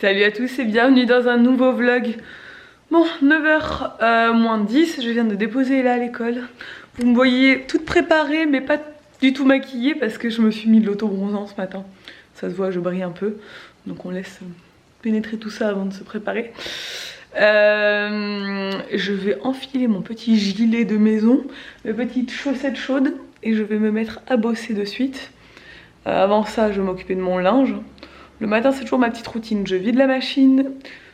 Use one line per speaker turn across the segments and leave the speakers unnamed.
Salut à tous et bienvenue dans un nouveau vlog. Bon, 9h moins 10, je viens de déposer Ella à l'école. Vous me voyez toute préparée mais pas du tout maquillée parce que je me suis mis de l'auto-bronzant ce matin. Ça se voit, je brille un peu. Donc on laisse pénétrer tout ça avant de se préparer. Je vais enfiler mon petit gilet de maison, mes petites chaussettes chaudes et je vais me mettre à bosser de suite. Avant ça, je vais m'occuper de mon linge. Le matin, c'est toujours ma petite routine. Je vide la machine,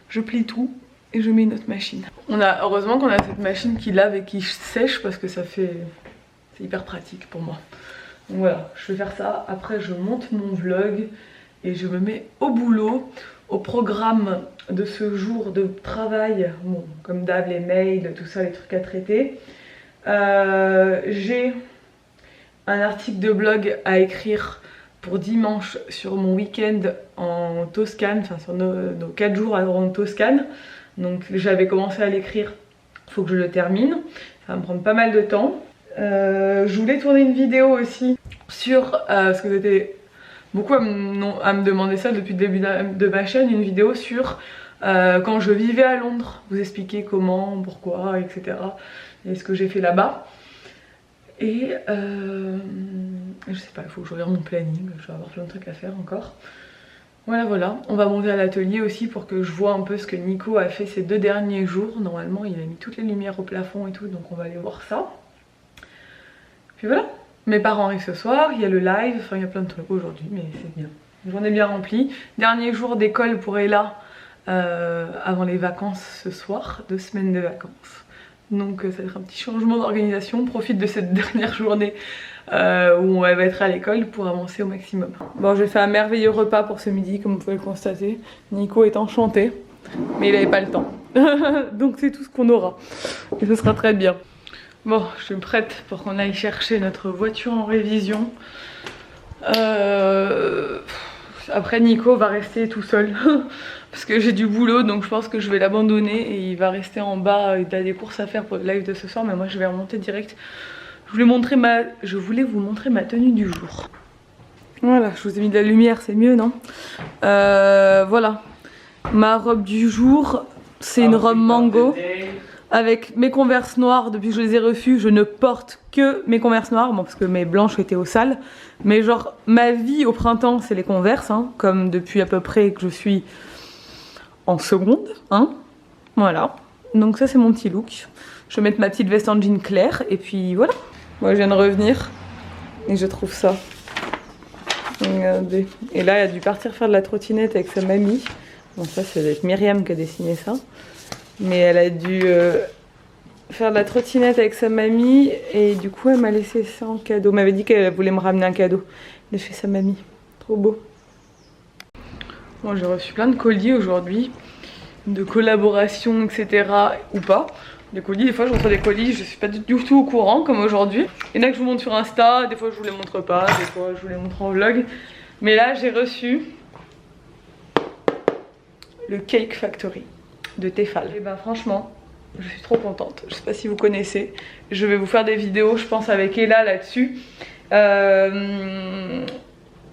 je plie tout et je mets une autre machine. Heureusement qu'on a cette machine qui lave et qui sèche parce que c'est hyper pratique pour moi. Donc voilà, je vais faire ça. Après, je monte mon vlog et je me mets au boulot, au programme de ce jour de travail. Bon, comme d'hab, les mails, tout ça, les trucs à traiter. J'ai un article de blog à écrire pour dimanche sur mon week-end en Toscane, enfin sur nos 4 jours en Toscane. Donc j'avais commencé à l'écrire, il faut que je le termine, ça va me prendre pas mal de temps. Je voulais tourner une vidéo aussi sur, parce que j'étais beaucoup à me demander ça depuis le début de ma chaîne, une vidéo sur quand je vivais à Londres, vous expliquer comment, pourquoi, etc. et ce que j'ai fait là-bas. Et je sais pas, il faut que je regarde mon planning, je vais avoir plein de trucs à faire encore. Voilà, on va monter à l'atelier aussi pour que je vois un peu ce que Nico a fait ces 2 derniers jours. Normalement il a mis toutes les lumières au plafond et tout, donc on va aller voir ça. Puis voilà, mes parents arrivent ce soir, il y a le live, enfin il y a plein de trucs aujourd'hui, mais c'est bien. Une journée bien remplie. Dernier jour d'école pour Ella avant les vacances ce soir, 2 semaines de vacances. Donc ça va être un petit changement d'organisation. On profite de cette dernière journée où elle va être à l'école pour avancer au maximum. Bon, j'ai fait un merveilleux repas pour ce midi, comme vous pouvez le constater. Nico est enchanté, mais il n'avait pas le temps. Donc c'est tout ce qu'on aura. Et ce sera très bien. Bon, je suis prête pour qu'on aille chercher notre voiture en révision. Après Nico va rester tout seul parce que j'ai du boulot, donc je pense que je vais l'abandonner et il va rester en bas. Il a des courses à faire pour le live de ce soir, mais moi je vais remonter direct. Je voulais vous montrer ma tenue du jour. Voilà, je vous ai mis de la lumière, c'est mieux, non? Voilà, ma robe du jour, c'est une robe mango avec mes Converse noires. Depuis que je les ai reçues, je ne porte que mes Converse noires, bon, parce que mes blanches étaient au sale. Mais genre, ma vie au printemps, c'est les Converse, hein, comme depuis à peu près que je suis en seconde, hein. Voilà, donc ça c'est mon petit look. Je vais mettre ma petite veste en jean clair, et puis voilà. Moi je viens de revenir, et je trouve ça. Regardez. Et là, elle a dû partir faire de la trottinette avec sa mamie. Bon, ça c'est Myriam qui a dessiné ça. Mais elle a dû faire de la trottinette avec sa mamie et du coup elle m'a laissé ça en cadeau. Elle m'avait dit qu'elle voulait me ramener un cadeau de chez sa mamie. Trop beau. Bon, j'ai reçu plein de colis aujourd'hui, de collaborations, etc. ou pas. Des colis, des fois je reçois des colis, je suis pas du tout au courant comme aujourd'hui. Il y en a que je vous montre sur Insta, des fois je vous les montre pas, des fois je vous les montre en vlog. Mais là j'ai reçu le Cake Factory de Tefal. Et bah franchement, je suis trop contente. Je sais pas si vous connaissez. Je vais vous faire des vidéos, je pense, avec Ella là-dessus.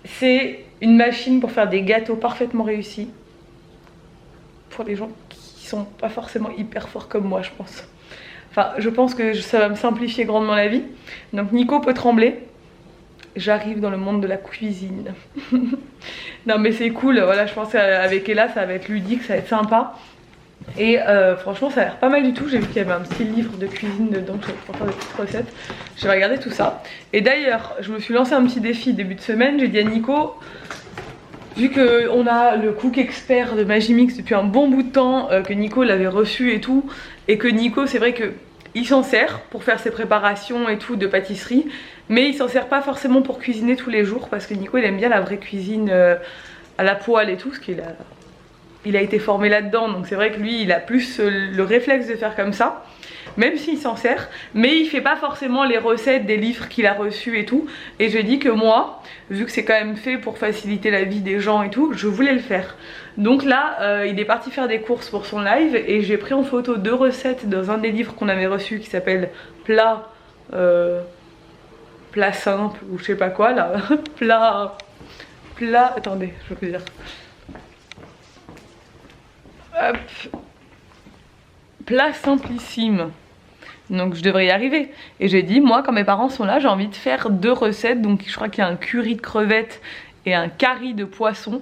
C'est une machine pour faire des gâteaux parfaitement réussis. Pour les gens qui sont pas forcément hyper forts comme moi, je pense. Enfin, je pense que ça va me simplifier grandement la vie. Donc Nico peut trembler. J'arrive dans le monde de la cuisine. Non mais c'est cool, voilà, je pense qu'avec Ella ça va être ludique, ça va être sympa. Et franchement ça a l'air pas mal du tout. J'ai vu qu'il y avait un petit livre de cuisine dedans pour faire des petites recettes. Je vais regarder tout ça. Et d'ailleurs je me suis lancé un petit défi début de semaine. J'ai dit à Nico, vu qu'on a le Cook Expert de Magimix depuis un bon bout de temps, que Nico l'avait reçu et tout, et que Nico c'est vrai que il s'en sert pour faire ses préparations et tout de pâtisserie, mais il s'en sert pas forcément pour cuisiner tous les jours parce que Nico il aime bien la vraie cuisine à la poêle et tout, parce qu'il a été formé là-dedans, donc c'est vrai que lui il a plus le réflexe de faire comme ça, même s'il s'en sert, mais il fait pas forcément les recettes des livres qu'il a reçus et tout. Et je dis que moi, vu que c'est quand même fait pour faciliter la vie des gens et tout, je voulais le faire. Donc là il est parti faire des courses pour son live et j'ai pris en photo 2 recettes dans un des livres qu'on avait reçu qui s'appelle plat simple ou je sais pas quoi là. plat, attendez je veux dire hop, plat simplissime. Donc je devrais y arriver. Et j'ai dit, moi quand mes parents sont là, j'ai envie de faire 2 recettes. Donc je crois qu'il y a un curry de crevettes et un curry de poisson.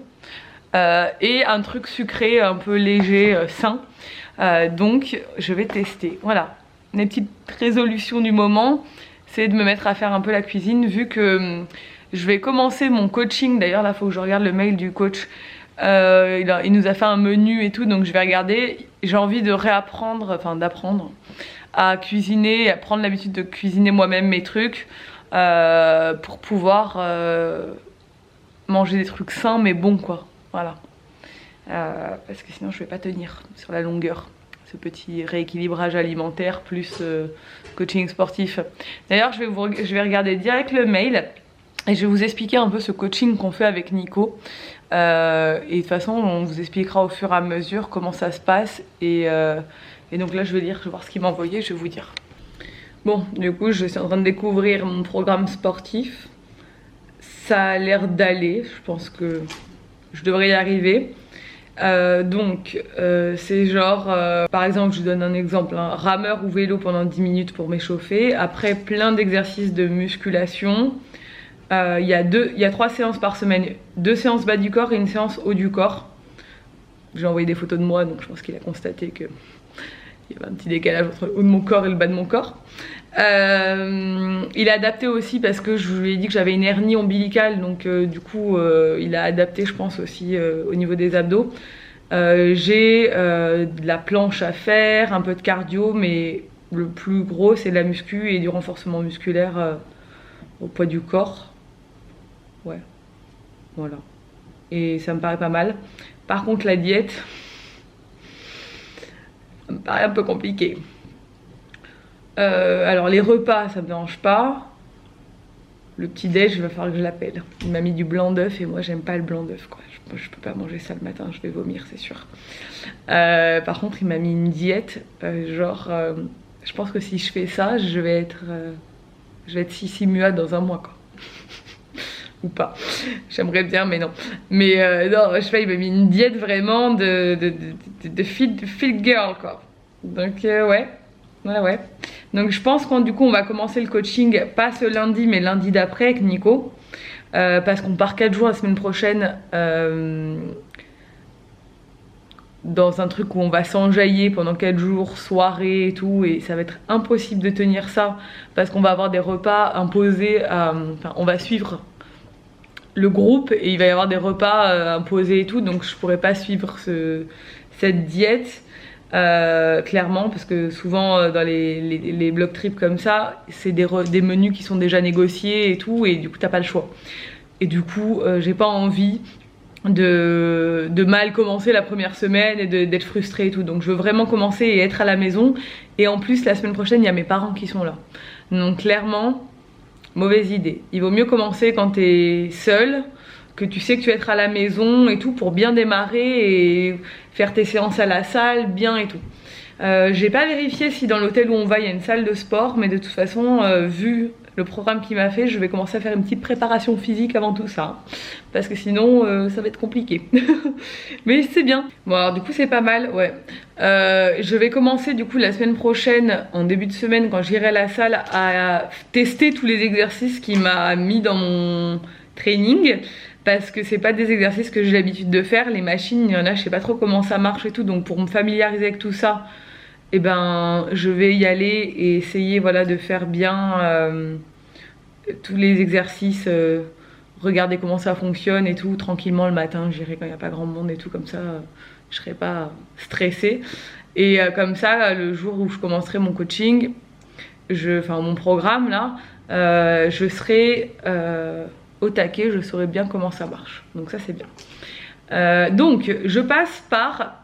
Et un truc sucré un peu léger, sain. Donc je vais tester. Voilà, mes petites résolutions du moment, c'est de me mettre à faire un peu la cuisine vu que je vais commencer mon coaching. D'ailleurs là il faut que je regarde le mail du coach. Il nous a fait un menu et tout, donc je vais regarder. J'ai envie de réapprendre, enfin d'apprendre à cuisiner, à prendre l'habitude de cuisiner moi-même mes trucs pour pouvoir manger des trucs sains mais bons quoi, voilà. Parce que sinon je vais pas tenir sur la longueur, ce petit rééquilibrage alimentaire plus coaching sportif. D'ailleurs je vais regarder direct le mail et je vais vous expliquer un peu ce coaching qu'on fait avec Nico. Et de toute façon on vous expliquera au fur et à mesure comment ça se passe et donc là je vais lire, je vais voir ce qu'il m'a envoyé, je vais vous dire. Bon, du coup je suis en train de découvrir mon programme sportif. Ça a l'air d'aller, je pense que je devrais y arriver. C'est genre, par exemple je vous donne un exemple, hein, rameur ou vélo pendant 10 minutes pour m'échauffer. Après plein d'exercices de musculation. Il y a 3 séances par semaine, 2 séances bas du corps et une séance haut du corps. J'ai envoyé des photos de moi donc je pense qu'il a constaté que il y avait un petit décalage entre le haut de mon corps et le bas de mon corps. Il a adapté aussi parce que je lui ai dit que j'avais une hernie ombilicale, donc du coup il a adapté je pense aussi au niveau des abdos. J'ai de la planche à faire, un peu de cardio, mais le plus gros c'est la muscu et du renforcement musculaire au poids du corps. Ouais, voilà. Et ça me paraît pas mal. Par contre la diète, ça me paraît un peu compliqué. Alors les repas ça me dérange pas. Le petit déj il va falloir que je l'appelle. Il m'a mis du blanc d'œuf et moi j'aime pas le blanc d'œuf quoi. Je peux pas manger ça le matin, je vais vomir c'est sûr. Par contre il m'a mis une diète je pense que si je fais ça je vais être Sissi muade dans un mois quoi. Ou pas, j'aimerais bien mais non. Mais non, je sais pas, il m'a mis une diète vraiment de fit girl quoi. Donc ouais. Donc je pense qu'on du coup on va commencer le coaching pas ce lundi mais lundi d'après avec Nico. Parce qu'on part 4 jours la semaine prochaine dans un truc où on va s'enjailler pendant 4 jours, soirée et tout, et ça va être impossible de tenir ça parce qu'on va avoir des repas imposés, enfin on va suivre le groupe et il va y avoir des repas imposés et tout, donc je pourrais pas suivre cette diète clairement parce que souvent dans les block trips comme ça c'est des menus qui sont déjà négociés et tout et du coup t'as pas le choix et du coup j'ai pas envie de mal commencer la première semaine et d'être frustrée et tout, donc je veux vraiment commencer et être à la maison. Et en plus la semaine prochaine il y a mes parents qui sont là, donc clairement mauvaise idée. Il vaut mieux commencer quand t'es seule, que tu sais que tu vas être à la maison et tout pour bien démarrer et faire tes séances à la salle bien et tout. J'ai pas vérifié si dans l'hôtel où on va il y a une salle de sport, mais de toute façon vu le programme qu'il m'a fait, je vais commencer à faire une petite préparation physique avant tout ça, parce que sinon ça va être compliqué. Mais c'est bien. Bon alors du coup c'est pas mal, ouais. Je vais commencer du coup la semaine prochaine, en début de semaine quand j'irai à la salle, à tester tous les exercices qu'il m'a mis dans mon training, parce que c'est pas des exercices que j'ai l'habitude de faire. Les machines, il y en a, je sais pas trop comment ça marche et tout, donc pour me familiariser avec tout ça, et ben je vais y aller et essayer voilà de faire bien tous les exercices, regarder comment ça fonctionne et tout tranquillement le matin. J'irai quand il n'y a pas grand monde et tout, comme ça je serai pas stressée et comme ça le jour où je commencerai mon coaching, enfin mon programme là, je serai au taquet, je saurai bien comment ça marche, donc ça c'est bien. Donc je passe par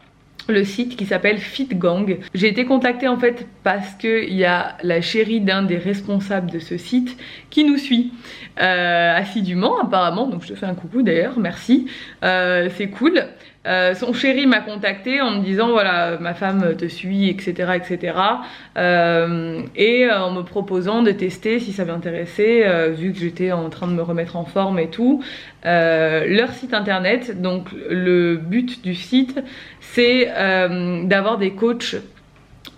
le site qui s'appelle FitGang. J'ai été contactée en fait parce qu'il y a la chérie d'un des responsables de ce site qui nous suit assidûment apparemment, donc je te fais un coucou d'ailleurs, merci, c'est cool. Son chéri m'a contacté en me disant voilà ma femme te suit etc etc et en me proposant de tester si ça m'intéressait vu que j'étais en train de me remettre en forme et tout leur site internet. Donc le but du site c'est d'avoir des coachs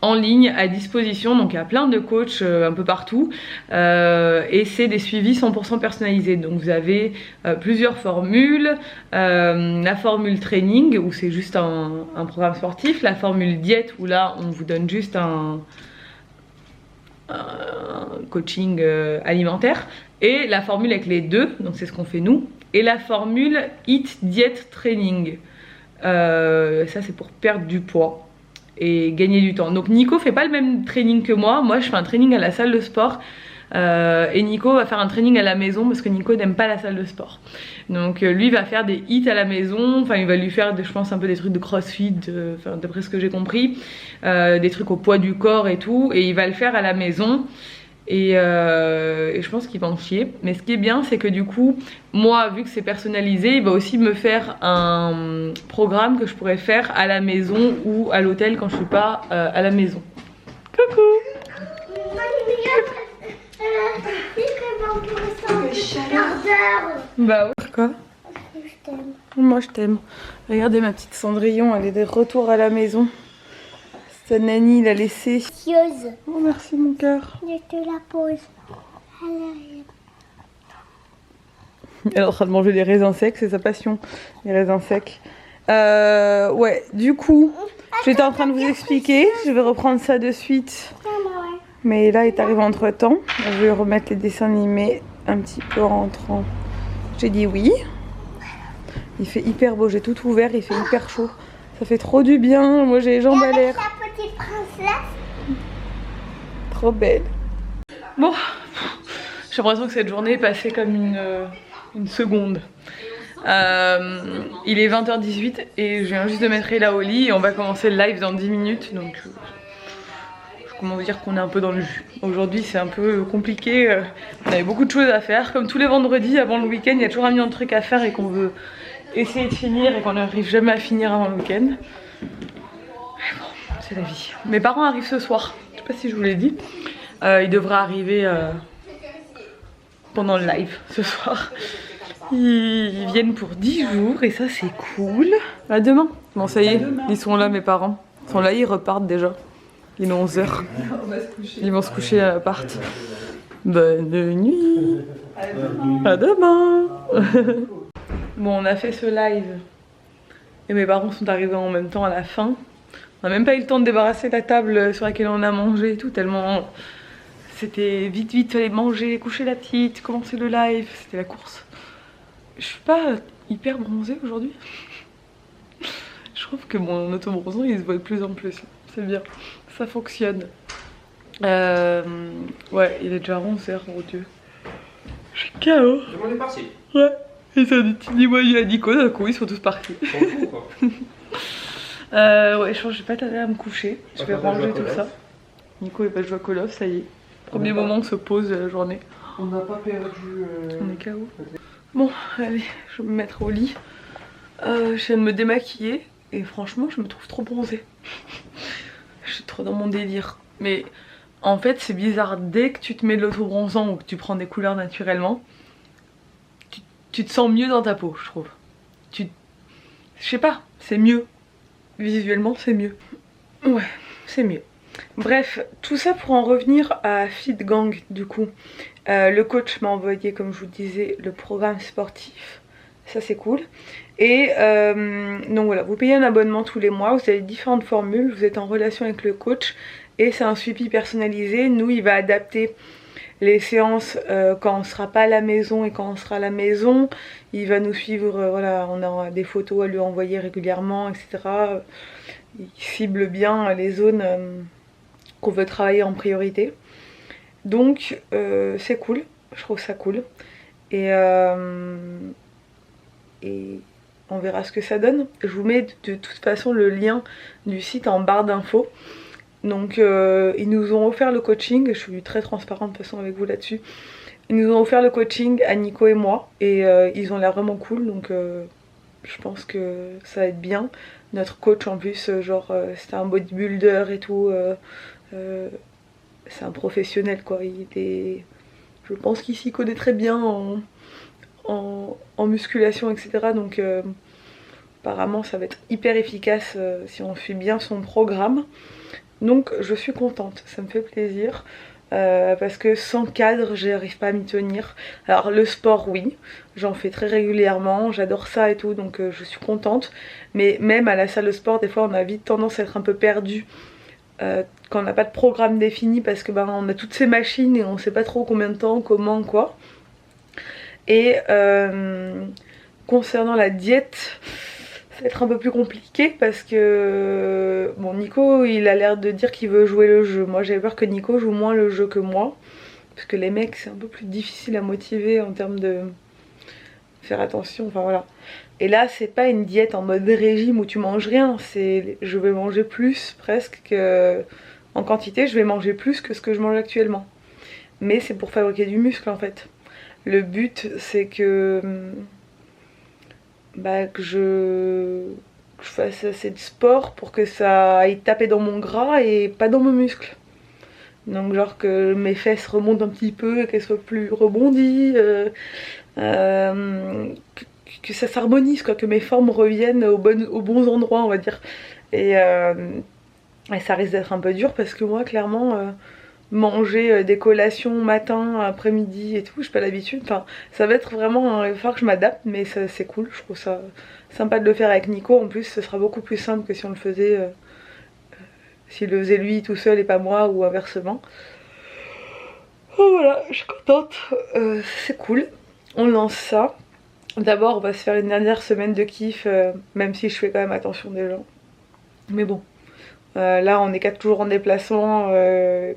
en ligne à disposition, donc il y a plein de coachs un peu partout et c'est des suivis 100% personnalisés. Donc vous avez plusieurs formules, la formule training où c'est juste un programme sportif, la formule diète où là on vous donne juste un coaching alimentaire, et la formule avec les deux, donc c'est ce qu'on fait nous, et la formule Eat Diet Training, ça c'est pour perdre du poids et gagner du temps. Donc Nico fait pas le même training que moi je fais un training à la salle de sport et Nico va faire un training à la maison parce que Nico n'aime pas la salle de sport. Donc lui va faire des hits à la maison, enfin il va lui faire je pense un peu des trucs de crossfit, d'après ce que j'ai compris, des trucs au poids du corps et tout, et il va le faire à la maison. Et je pense qu'il va en chier. Mais ce qui est bien c'est que du coup moi vu que c'est personnalisé, il va aussi me faire un programme que je pourrais faire à la maison ou à l'hôtel quand je suis pas à la maison. Coucou. Bah ouais. Quoi? Je t'aime. Moi je t'aime. Regardez ma petite Cendrillon, elle est de retour à la maison. Sa nanny l'a laissée. Oh merci mon cœur.
Je te la pose.
Elle est en train de manger des raisins secs, c'est sa passion, les raisins secs. Ouais, du coup, j'étais en train de vous expliquer, je vais reprendre ça de suite. Mais là, il est arrivé entre temps. Je vais remettre les dessins animés un petit peu en rentrant. J'ai dit oui. Il fait hyper beau, j'ai tout ouvert, il fait hyper chaud. Ça fait trop du bien, moi j'ai les jambes à l'air.
Petite princesse.
Trop belle. Bon, j'ai l'impression que cette journée est passée comme une seconde. Il est 20h18 et je viens juste de mettre Ella au lit et on va commencer le live dans 10 minutes. Donc comment vous dire qu'on est un peu dans le jus. Aujourd'hui c'est un peu compliqué, on avait beaucoup de choses à faire. Comme tous les vendredis avant le week-end, il y a toujours un million de trucs à faire et qu'on veut essayer de finir et qu'on n'arrive jamais à finir avant le week-end. Bon, c'est la vie. Mes parents arrivent ce soir, je sais pas si je vous l'ai dit. Ils devraient arriver pendant le live ce soir. Ils viennent pour 10 jours et ça c'est cool. À demain. Bon ça y est, ils sont là mes parents. Ils sont là, ils repartent déjà. Il est 11h. Ils vont se coucher à l'appart. Bonne nuit. À demain. Bon, on a fait ce live. Et mes parents sont arrivés en même temps à la fin. On n'a même pas eu le temps de débarrasser la table sur laquelle on a mangé et tout. Tellement c'était vite, fallait manger, coucher la petite, commencer le live. C'était la course. Je suis pas hyper bronzée aujourd'hui. Je trouve que mon autobronzant il se voit de plus en plus. C'est bien. Ça fonctionne. Ouais, il est déjà 11h, mon dieu. Je suis KO.
Tout le monde est parti.
Ouais. Et ça dit moi il a dit quoi d'un coup, ils sont tous partis. Ouais, je pense que j'ai pas tarder à me coucher. Je vais ranger tout ça. Nico il va jouer à Call of, ça y est. Premier moment on se pose la journée.
On n'a pas perdu.
On est KO. Bon, allez, je vais me mettre au lit. Je viens de me démaquiller et franchement je me trouve trop bronzée. Je suis trop dans mon délire. Mais en fait c'est bizarre, dès que tu te mets de l'autobronzant ou que tu prends des couleurs naturellement, tu te sens mieux dans ta peau, je trouve. Je sais pas, c'est mieux. Visuellement c'est mieux. Ouais, c'est mieux. Bref, tout ça pour en revenir à Fit Gang du coup. Le coach m'a envoyé, comme je vous disais, le programme sportif. Ça c'est cool. Et donc voilà, vous payez un abonnement tous les mois, vous avez différentes formules, vous êtes en relation avec le coach et c'est un suivi personnalisé. Nous il va adapter les séances quand on sera pas à la maison et quand on sera à la maison. Il va nous suivre, voilà, on a des photos à lui envoyer régulièrement, etc. Il cible bien les zones qu'on veut travailler en priorité. Donc c'est cool, je trouve ça cool. Et on verra ce que ça donne. Je vous mets de toute façon le lien du site en barre d'infos. Donc ils nous ont offert le coaching, je suis très transparente de toute façon avec vous là-dessus. Ils nous ont offert le coaching à Nico et moi et ils ont l'air vraiment cool, donc je pense que ça va être bien. Notre coach en plus, c'était un bodybuilder et tout, c'est un professionnel quoi, je pense qu'il s'y connaît très bien en musculation etc. Donc apparemment ça va être hyper efficace si on suit bien son programme. Donc je suis contente, ça me fait plaisir. Parce que sans cadre j'arrive pas à m'y tenir. Alors le sport oui, j'en fais très régulièrement, j'adore ça et tout, donc je suis contente. Mais même à la salle de sport des fois on a vite tendance à être un peu perdu quand on n'a pas de programme défini, parce que on a toutes ces machines et on sait pas trop combien de temps, comment, quoi. Et concernant la diète, ça va être un peu plus compliqué parce que bon, Nico il a l'air de dire qu'il veut jouer le jeu. Moi j'avais peur que Nico joue moins le jeu que moi, parce que les mecs c'est un peu plus difficile à motiver en termes de faire attention, enfin voilà. Et là c'est pas une diète en mode régime où tu manges rien, c'est je vais manger plus presque que en quantité, je vais manger plus que ce que je mange actuellement. Mais c'est pour fabriquer du muscle en fait. Le but c'est que je fasse assez de sport pour que ça aille taper dans mon gras et pas dans mes muscles. Donc genre que mes fesses remontent un petit peu et qu'elles soient plus rebondies, que ça s'harmonise quoi, que mes formes reviennent aux bons endroits on va dire. Et ça risque d'être un peu dur parce que moi clairement manger des collations matin, après-midi et tout, j'ai pas l'habitude. Enfin, ça va être vraiment, il va falloir que je m'adapte, mais c'est cool, je trouve ça sympa de le faire avec Nico. En plus, ce sera beaucoup plus simple que si on le faisait, s'il le faisait lui tout seul et pas moi, ou inversement. Oh, voilà, je suis contente, c'est cool. On lance ça. D'abord, on va se faire une dernière semaine de kiff, même si je fais quand même attention des gens. Mais bon. Là on est 4 jours en déplacement,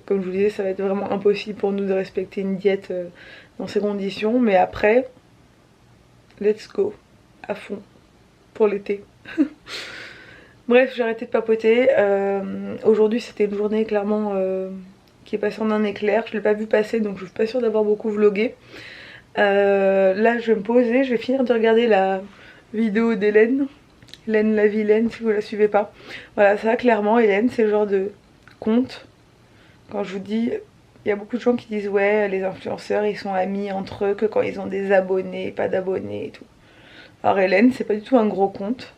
comme je vous disais ça va être vraiment impossible pour nous de respecter une diète dans ces conditions, mais après let's go à fond pour l'été. Bref, j'ai arrêté de papoter. Aujourd'hui c'était une journée clairement qui est passée en un éclair, je l'ai pas vu passer donc je suis pas sûre d'avoir beaucoup vlogué. Là je vais me poser, je vais finir de regarder la vidéo d'Hélène. Hélène la vilaine, si vous la suivez pas. Voilà, ça clairement, Hélène, c'est le genre de compte. Quand je vous dis, il y a beaucoup de gens qui disent ouais, les influenceurs ils sont amis entre eux que quand ils ont des abonnés, pas d'abonnés et tout. Alors Hélène, c'est pas du tout un gros compte.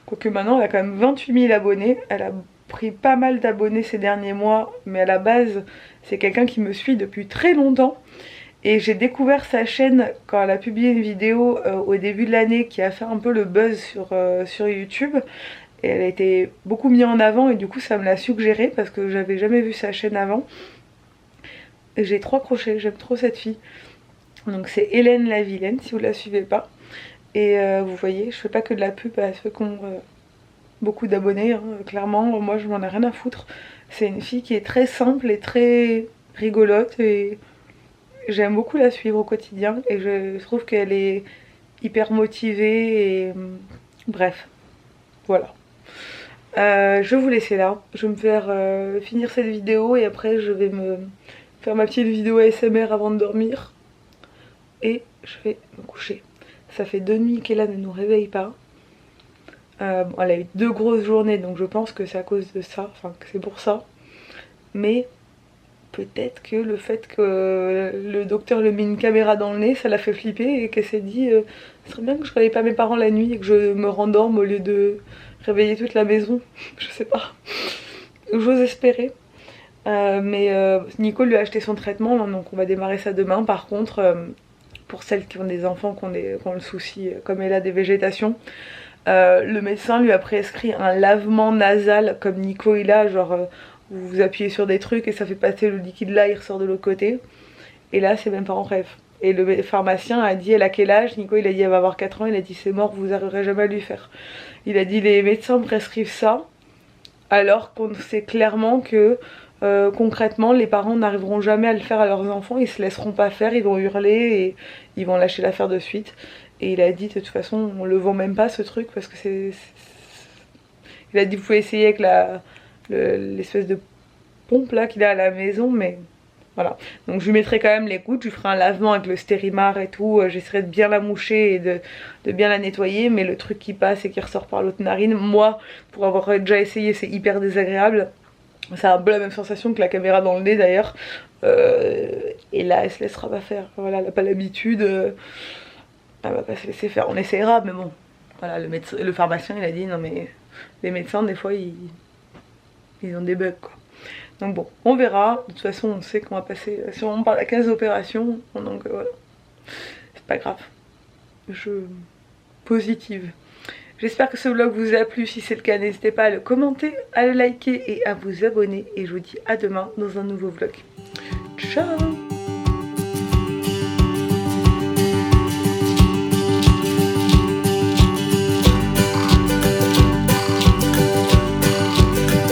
Quoique maintenant, elle a quand même 28 000 abonnés. Elle a pris pas mal d'abonnés ces derniers mois, mais à la base, c'est quelqu'un qui me suit depuis très longtemps. Et j'ai découvert sa chaîne quand elle a publié une vidéo au début de l'année qui a fait un peu le buzz sur YouTube. Et elle a été beaucoup mise en avant et du coup ça me l'a suggéré parce que j'avais jamais vu sa chaîne avant. Et j'ai trop accroché, j'aime trop cette fille. Donc c'est Hélène la vilaine si vous la suivez pas. Et vous voyez, je fais pas que de la pub à ceux qui ont beaucoup d'abonnés. Hein. Clairement, moi je m'en ai rien à foutre. C'est une fille qui est très simple et très rigolote et... J'aime beaucoup la suivre au quotidien et je trouve qu'elle est hyper motivée et bref, voilà. Je vais vous laisser là, je vais me faire finir cette vidéo et après je vais me faire ma petite vidéo ASMR avant de dormir et je vais me coucher. Ça fait 2 nuits qu'Ella ne nous réveille pas. Bon, elle a eu 2 grosses journées donc je pense que c'est à cause de ça, enfin que c'est pour ça. Mais peut-être que le fait que le docteur lui ait mis une caméra dans le nez, ça l'a fait flipper et qu'elle s'est dit ce serait bien que je réveille pas mes parents la nuit et que je me rendorme au lieu de réveiller toute la maison. Je sais pas. J'ose espérer. Mais Nico lui a acheté son traitement, hein, donc on va démarrer ça demain. Par contre, pour celles qui ont des enfants qui ont le souci, comme elle a des végétations, le médecin lui a prescrit un lavement nasal comme Nico il a, genre... vous appuyez sur des trucs et ça fait passer le liquide là, il ressort de l'autre côté. Et là, c'est même pas en rêve. Et le pharmacien a dit, elle a quel âge? Nico, il a dit, elle va avoir 4 ans. Il a dit, c'est mort, vous n'arriverez jamais à lui faire. Il a dit, les médecins prescrivent ça, alors qu'on sait clairement que concrètement, les parents n'arriveront jamais à le faire à leurs enfants. Ils se laisseront pas faire, ils vont hurler et ils vont lâcher l'affaire de suite. Et il a dit, de toute façon, on le vend même pas ce truc parce que il a dit, vous pouvez essayer avec l'espèce de pompe là qu'il a à la maison, mais Voilà, donc je lui mettrai quand même les gouttes, je lui ferai un lavement avec le Stérimar et tout, j'essaierai de bien la moucher et de bien la nettoyer, mais le truc qui passe et qui ressort par l'autre narine, moi, pour avoir déjà essayé, c'est hyper désagréable. C'est un peu la même sensation que la caméra dans le nez d'ailleurs, et là elle se laissera pas faire, voilà, elle n'a pas l'habitude, elle va pas se laisser faire, on essaiera, mais bon, voilà, le pharmacien il a dit non mais les médecins des fois ils ont des bugs quoi. Donc bon, on verra. De toute façon, on sait qu'on va passer sûrement par la case opération. Donc voilà, c'est pas grave. Positive. J'espère que ce vlog vous a plu. Si c'est le cas, n'hésitez pas à le commenter, à le liker et à vous abonner. Et je vous dis à demain dans un nouveau vlog. Ciao!